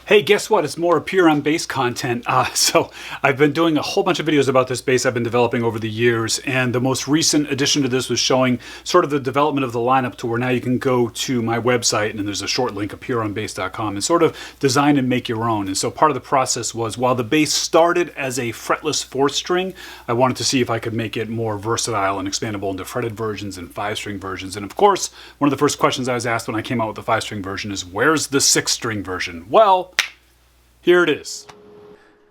Hey, guess what? It's more Apeiron bass content. So I've been doing a whole bunch of videos about this bass I've been developing over the years, and the most recent addition to this was showing sort of the development of the lineup to where now you can go to my website, and there's a short link, apeironbass.com, and sort of design and make your own. And so part of the process was, while the bass started as a fretless 4-string, I wanted to see if I could make it more versatile and expandable into fretted versions and 5-string versions. And of course, one of the first questions I was asked when I came out with the 5-string version is, where's the 6-string version? Well, here it is.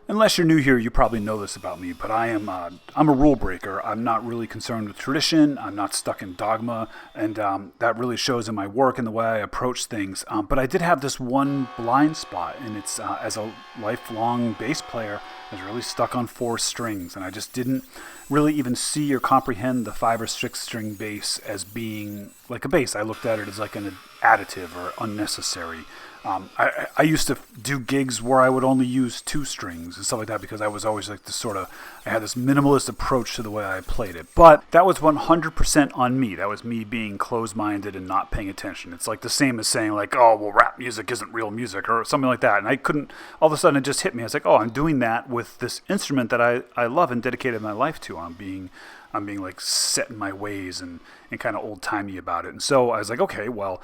Unless you're new here, you probably know this about me, but I'm a rule breaker. I'm not really concerned with tradition. I'm not stuck in dogma, and that really shows in my work and the way I approach things. But I did have this one blind spot, and it's as a lifelong bass player, I was really stuck on 4 strings, and I just didn't really even see or comprehend the 5 or 6-string bass as being like a bass. I looked at it as like an additive or unnecessary. I used to do gigs where I would only use 2 strings and stuff like that because I was always like this I had this minimalist approach to the way I played it. But that was 100% on me. That was me being closed-minded and not paying attention. It's like the same as saying like, oh, well, rap music isn't real music or something like that. And I couldn't, all of a sudden it just hit me. I was like, oh, I'm doing that with this instrument that I love and dedicated my life to. I'm being like set in my ways and kind of old-timey about it. And so I was like, okay, well,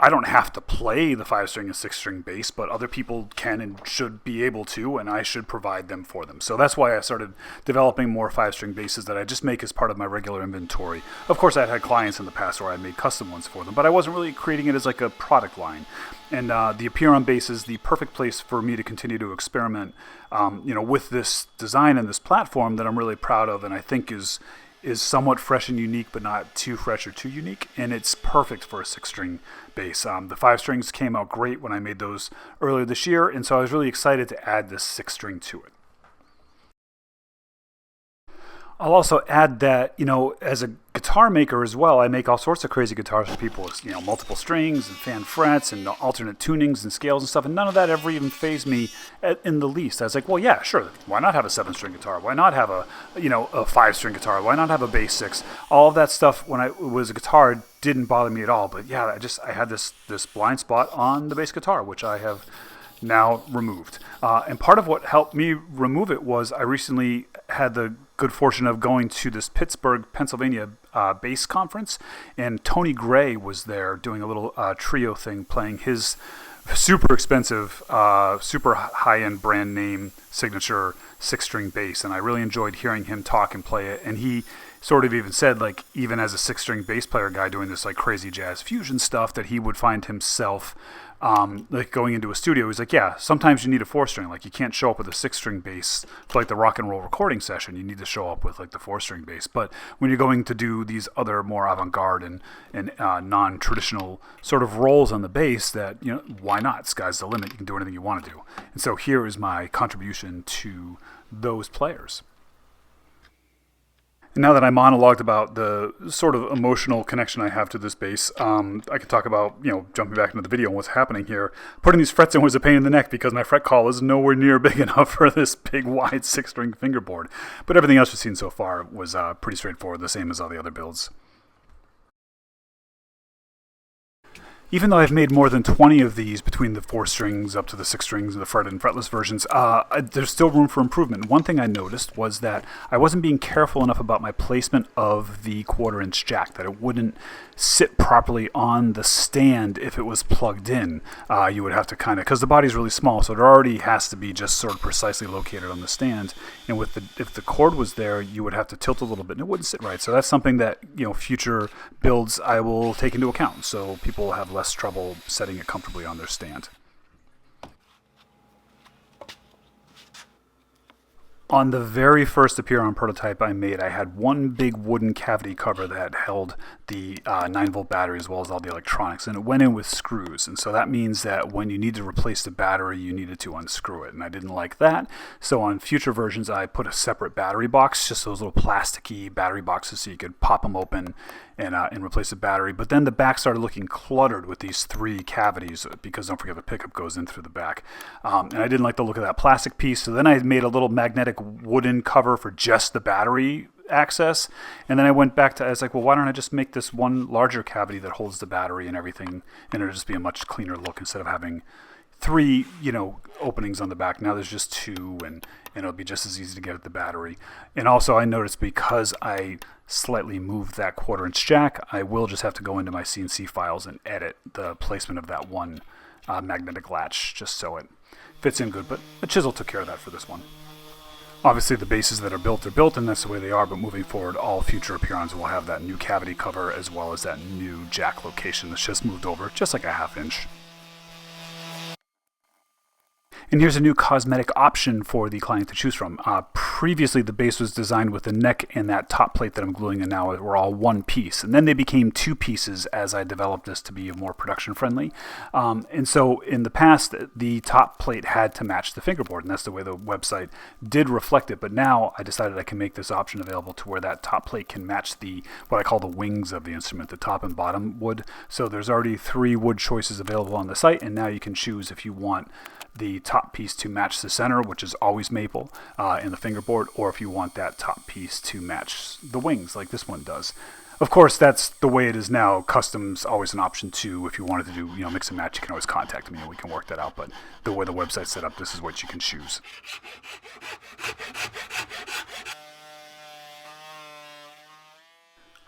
I don't have to play the 5-string and 6-string bass, but other people can and should be able to, and I should provide them for them. So that's why I started developing more 5-string basses that I just make as part of my regular inventory. Of course, I had clients in the past where I made custom ones for them, but I wasn't really creating it as like a product line. And the Apeiron bass is the perfect place for me to continue to experiment, with this design and this platform that I'm really proud of, and I think is somewhat fresh and unique, but not too fresh or too unique, and it's perfect for a 6-string bass. The 5 strings came out great when I made those earlier this year, and so I was really excited to add this 6-string to it. I'll also add that, as a guitar maker as well, I make all sorts of crazy guitars for people with, multiple strings and fan frets and alternate tunings and scales and stuff, and none of that ever even fazed me in the least. I was like, well, yeah, sure, why not have a 7-string guitar? Why not have a 5-string guitar? Why not have a bass 6? All of that stuff when I was a guitar didn't bother me at all, but yeah, I had this blind spot on the bass guitar, which I have now removed. And part of what helped me remove it was I recently had the good fortune of going to this Pittsburgh, Pennsylvania bass conference, and Tony Gray was there doing a little trio thing, playing his super expensive, super high-end brand name signature 6-string bass, and I really enjoyed hearing him talk and play it. And he sort of even said, like, even as a 6-string bass player guy doing this like crazy jazz fusion stuff, that he would find himself like going into a studio. He's like, yeah, sometimes you need a 4-string. Like, you can't show up with a 6-string bass for like the rock and roll recording session. You need to show up with like the 4-string bass. But when you're going to do these other more avant-garde and non-traditional sort of roles on the bass, that, why not? Sky's the limit. You can do anything you want to do. And so here is my contribution to those players. And now that I monologued about the sort of emotional connection I have to this bass, I could talk about, jumping back into the video and what's happening here. Putting these frets in was a pain in the neck because my fret call is nowhere near big enough for this big, wide 6-string fingerboard. But everything else we've seen so far was pretty straightforward, the same as all the other builds. Even though I've made more than 20 of these between the 4 strings up to the 6 strings and the fretted and fretless versions, there's still room for improvement. One thing I noticed was that I wasn't being careful enough about my placement of the 1/4-inch jack, that it wouldn't sit properly on the stand if it was plugged in. You would have to because the body's really small, so it already has to be just sort of precisely located on the stand. And if the cord was there, you would have to tilt a little bit and it wouldn't sit right. So that's something that, future builds I will take into account, so people have less trouble setting it comfortably on their stand. On the very first Apeiron prototype I made, I had one big wooden cavity cover that held the 9-volt battery as well as all the electronics, and it went in with screws. And so that means that when you need to replace the battery, you needed to unscrew it, and I didn't like that. So on future versions, I put a separate battery box, just those little plasticky battery boxes, so you could pop them open and replace the battery. But then the back started looking cluttered with these 3 cavities because don't forget the pickup goes in through the back. And I didn't like the look of that plastic piece, so then I made a little magnetic wooden cover for just the battery access. And then I went back to, I was like, well, why don't I just make this one larger cavity that holds the battery and everything, and it'll just be a much cleaner look instead of having 3, openings on the back. Now there's just 2, and it'll be just as easy to get at the battery. And also I noticed because I slightly moved that 1/4" jack, I will just have to go into my CNC files and edit the placement of that one magnetic latch just so it fits in good. But the chisel took care of that for this one. Obviously the bases that are built, and that's the way they are, but moving forward, all future Apeirons will have that new cavity cover as well as that new jack location that's just moved over, just like a 1/2 inch. And here's a new cosmetic option for the client to choose from. Previously, the base was designed with the neck and that top plate that I'm gluing in now were all one piece. And then they became 2 pieces as I developed this to be more production friendly. And so in the past, the top plate had to match the fingerboard, and that's the way the website did reflect it. But now I decided I can make this option available to where that top plate can match what I call the wings of the instrument, the top and bottom wood. So there's already 3 wood choices available on the site, and now you can choose if you want the top piece to match the center, which is always maple, in the fingerboard, or if you want that top piece to match the wings like this one does. Of course, that's the way it is now. Custom's always an option too. If you wanted to do, mix and match, you can always contact me and we can work that out. But the way the website's set up, this is what you can choose.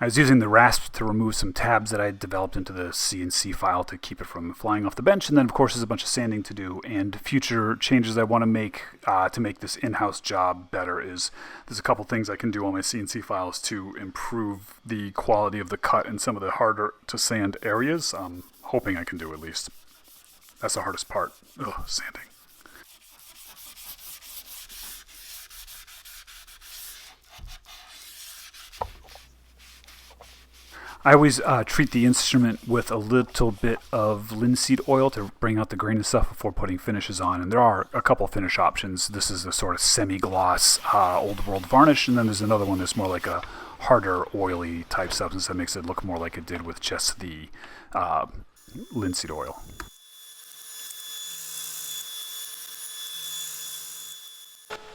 I was using the rasp to remove some tabs that I developed into the CNC file to keep it from flying off the bench. And then, of course, there's a bunch of sanding to do. And future changes I want to make this in-house job better is there's a couple things I can do on my CNC files to improve the quality of the cut in some of the harder to sand areas. I'm hoping I can do at least. That's the hardest part. Sanding. I always treat the instrument with a little bit of linseed oil to bring out the grain and stuff before putting finishes on. And there are a couple of finish options. This is a sort of semi-gloss old world varnish, and then there's another one that's more like a harder oily type substance that makes it look more like it did with just the linseed oil.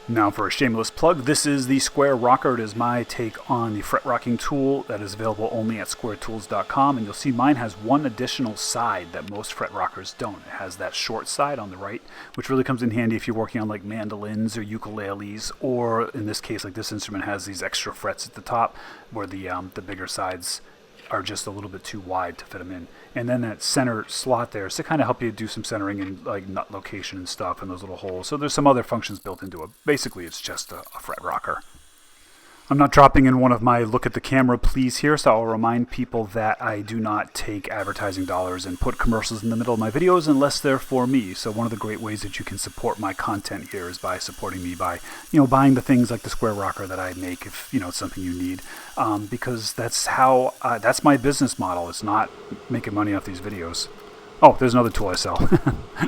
Now for a shameless plug, this is the Square Rocker. It is my take on the fret rocking tool that is available only at squaretools.com, and you'll see mine has one additional side that most fret rockers don't. It has that short side on the right, which really comes in handy if you're working on like mandolins or ukuleles, or in this case, like this instrument has these extra frets at the top where the bigger sides are just a little bit too wide to fit them in. And then that center slot there is to kind of help you do some centering and like nut location and stuff in those little holes. So there's some other functions built into it. Basically, it's just a fret rocker. I'm not dropping in one of my look at the camera please here, so I'll remind people that I do not take advertising dollars and put commercials in the middle of my videos unless they're for me. So one of the great ways that you can support my content here is by supporting me by, buying the things like the Square Rocker that I make if, it's something you need. Because that's how, that's my business model. It's not making money off these videos. Oh, there's another tool I sell,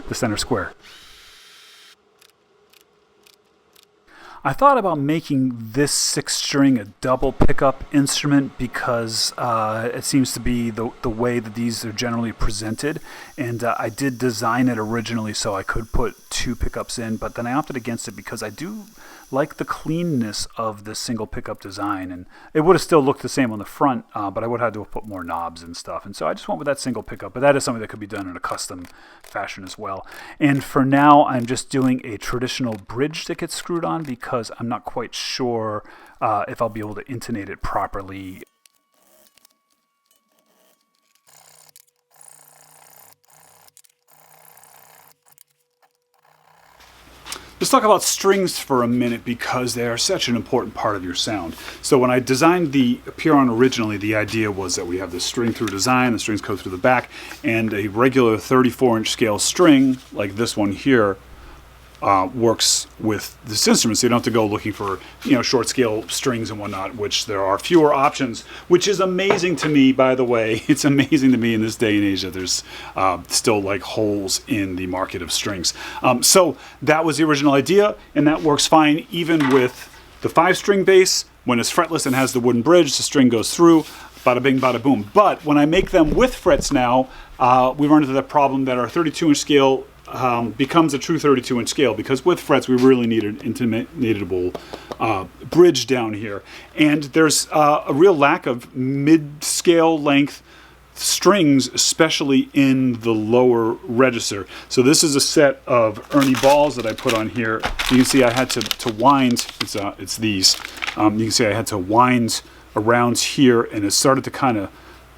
the Center Square. I thought about making this 6-string a double pickup instrument because it seems to be the way that these are generally presented, and I did design it originally so I could put 2 pickups in, but then I opted against it because I do like the cleanness of the single pickup design, and it would have still looked the same on the front, but I would have had to have put more knobs and stuff, and so I just went with that single pickup. But that is something that could be done in a custom fashion as well. And for now, I'm just doing a traditional bridge that gets screwed on because I'm not quite sure if I'll be able to intonate it properly. Let's talk about strings for a minute because they are such an important part of your sound. So when I designed the Apeiron originally, the idea was that we have this string through design, the strings go through the back, and a regular 34-inch scale string, like this one here, works with this instrument, so you don't have to go looking for short scale strings and whatnot, which there are fewer options, which is amazing to me, by the way. It's amazing to me in this day and age that there's still like holes in the market of strings. So that was the original idea, and that works fine even with the 5-string bass. When it's fretless and has the wooden bridge, the string goes through, bada bing, bada boom. But when I make them with frets now, we run into the problem that our 32-inch scale becomes a true 32-inch scale, because with frets we really need an intonatable bridge down here, and there's a real lack of mid-scale length strings, especially in the lower register. So this is a set of Ernie balls that I put on here. You can see I had to wind, it's these. You can see I had to wind around here, and it started to kind of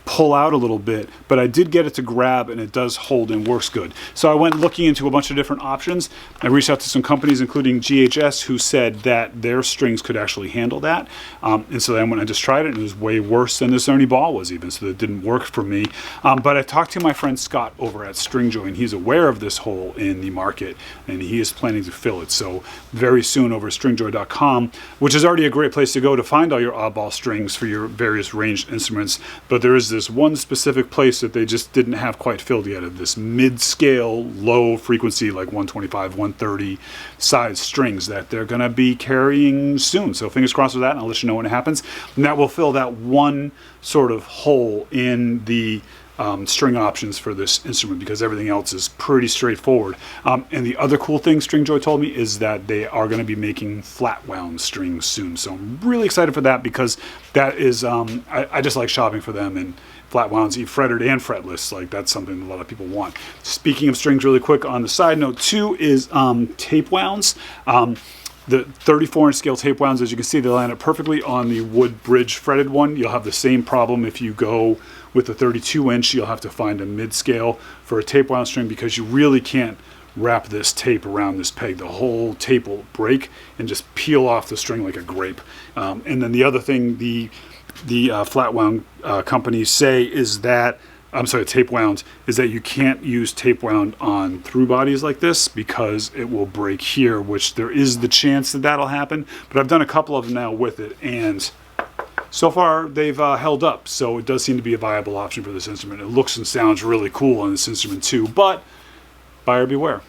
pull out a little bit, but I did get it to grab, and it does hold and works good. So I went looking into a bunch of different options. I reached out to some companies, including GHS, who said that their strings could actually handle that. And so then when I just tried it, it was way worse than this Ernie ball was even, so it didn't work for me. But I talked to my friend Scott over at Stringjoy, and he's aware of this hole in the market, and he is planning to fill it. So very soon over at stringjoy.com, which is already a great place to go to find all your oddball strings for your various ranged instruments, but there is this one specific place that they just didn't have quite filled yet, of this mid-scale, low frequency, like 125, 130 size strings that they're going to be carrying soon. So fingers crossed with that, and I'll let you know when it happens. And that will fill that one sort of hole in the string options for this instrument, because everything else is pretty straightforward. And the other cool thing Stringjoy told me is that they are going to be making flat wound strings soon. So I'm really excited for that, because that is, I just like shopping for them, and flat wounds, fretted and fretless, like that's something a lot of people want. Speaking of strings really quick, on the side note too is tape wounds. The 34-inch scale tape wounds, as you can see, they line up perfectly on the wood bridge fretted one. You'll have the same problem if you go with the 32-inch. You'll have to find a mid-scale for a tape wound string, because you really can't wrap this tape around this peg. The whole tape will break and just peel off the string like a grape. And then the other thing the flat wound companies say is that, tape wound, is that you can't use tape wound on through bodies like this, because it will break here, which there is the chance that that'll happen. But I've done a couple of them now with it, and so far they've held up. So it does seem to be a viable option for this instrument. It looks and sounds really cool on this instrument too, but buyer beware.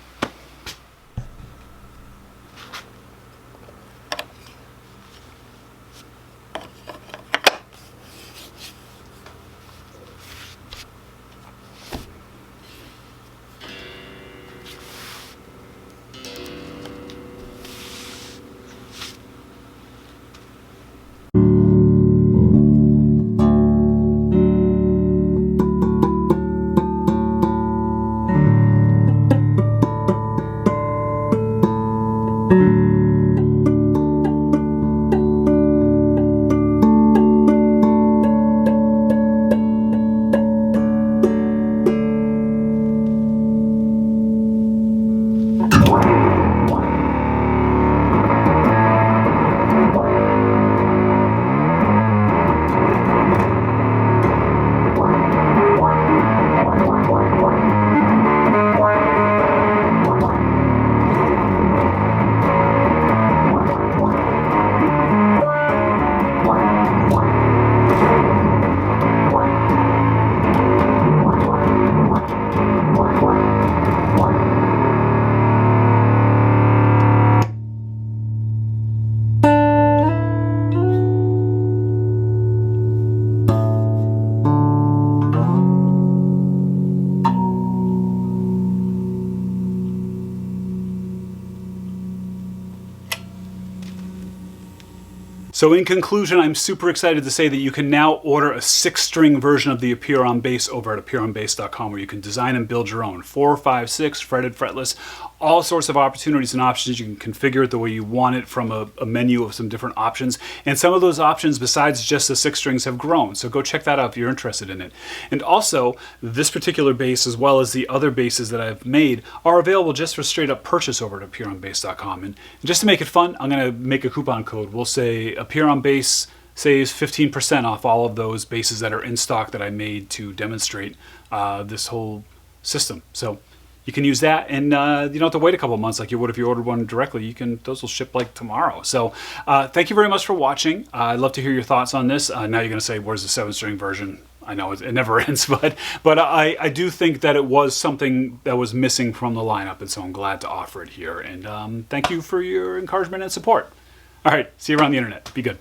So in conclusion, I'm super excited to say that you can now order a 6-string version of the Apeiron Bass over at APEIRONBASS.com, where you can design and build your own 4, 5, 6, fretted, fretless, all sorts of opportunities and options. You can configure it the way you want it from a menu of some different options. And some of those options, besides just the 6 strings, have grown. So go check that out if you're interested in it. And also, this particular bass, as well as the other basses that I've made, are available just for straight up purchase over at APEIRONBASS.com. And just to make it fun, I'm going to make a coupon code. We'll say Apeiron Bass saves 15% off all of those basses that are in stock that I made to demonstrate this whole system. So you can use that, and you don't have to wait a couple months like you would if you ordered one directly. Those will ship like tomorrow. So thank you very much for watching. I'd love to hear your thoughts on this. Now you're going to say, where's the 7-string version? I know it never ends, but I do think that it was something that was missing from the lineup, and so I'm glad to offer it here. And thank you for your encouragement and support. All right, see you around the internet. Be good.